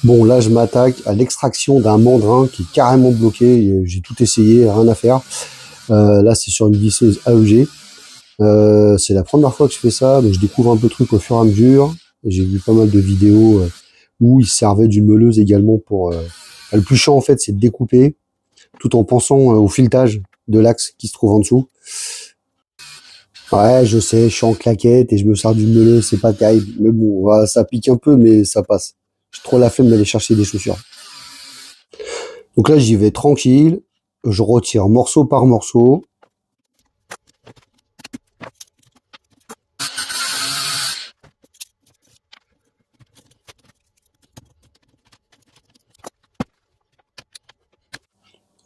Bon, là, je m'attaque à l'extraction d'un mandrin qui est carrément bloqué. J'ai tout essayé, rien à faire. Là, c'est sur une visseuse AEG. C'est la première fois que je fais ça, donc je découvre un peu le truc au fur et à mesure. J'ai vu pas mal de vidéos où il servait d'une meuleuse également pour... Le plus chiant, en fait, c'est de découper tout en pensant au filetage de l'axe qui se trouve en dessous. Ouais, je sais, je suis en claquette et je me sers d'une meuleuse, c'est pas terrible. Mais bon, ça pique un peu, mais ça passe. J'ai trop la flemme d'aller chercher des chaussures. Donc là, j'y vais tranquille. Je retire morceau par morceau.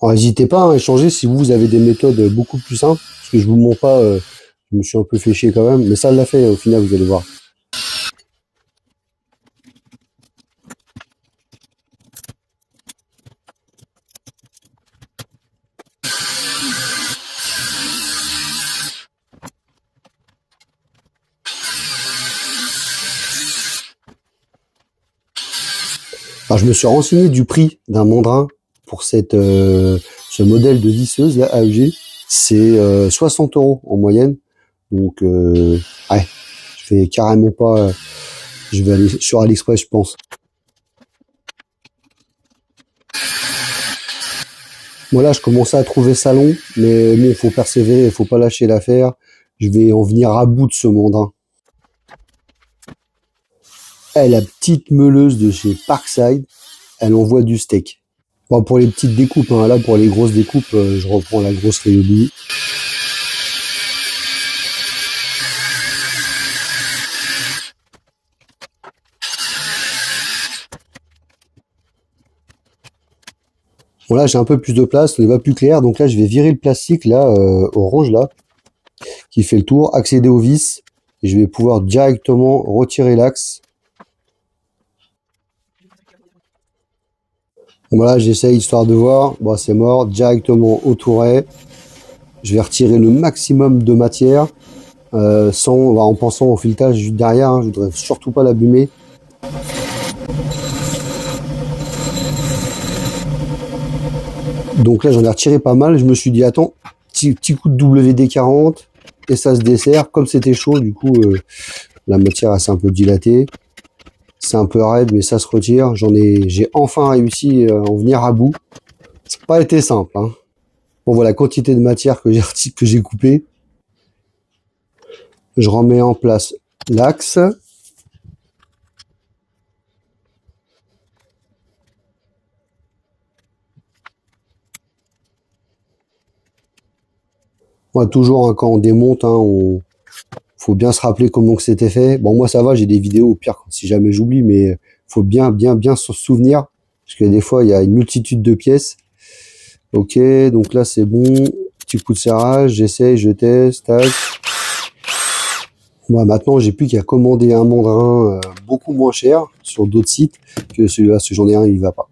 N'hésitez pas à échanger si vous avez des méthodes beaucoup plus simples, parce que je vous mens pas, je me suis un peu fait chier quand même, mais ça l'a fait au final, vous allez voir. Alors, je me suis renseigné du prix d'un mandrin pour ce modèle de visseuse là, AEG. C'est 60 € en moyenne. Donc, ouais, je fais carrément pas. Je vais aller sur AliExpress, je pense. Voilà, je commençais à trouver ça long, mais bon, faut persévérer, faut pas lâcher l'affaire. Je vais en venir à bout de ce mandrin. La petite meuleuse de chez Parkside, elle envoie du steak. Bon, pour les petites découpes, hein, là pour les grosses découpes, je reprends la grosse Ryobi. Bon là j'ai un peu plus de place, on va plus clair, donc là je vais virer le plastique là, orange là, qui fait le tour, accéder aux vis, et je vais pouvoir directement retirer l'axe. Bon voilà, j'essaye histoire de voir, bon c'est mort, directement au touret. Je vais retirer le maximum de matière, en pensant au filetage juste derrière, hein, je voudrais surtout pas l'abîmer. Donc là j'en ai retiré pas mal, je me suis dit attends, petit coup de WD-40 et ça se dessert. Comme c'était chaud, du coup la matière s'est un peu dilatée, c'est un peu raide mais ça se retire. J'ai enfin réussi à en venir à bout. C'est pas été simple, hein. Bon voilà, quantité de matière que j'ai coupé. Je remets en place l'axe. Moi toujours hein, quand on démonte, hein, faut bien se rappeler comment que c'était fait. Bon moi ça va, j'ai des vidéos au pire si jamais j'oublie, mais faut bien se souvenir parce que des fois il y a une multitude de pièces. Ok, donc là c'est bon, petit coup de serrage, j'essaye, je teste, tac. Bon, maintenant j'ai plus qu'à commander un mandrin beaucoup moins cher sur d'autres sites que celui-là, parce que j'en ai un, il va pas.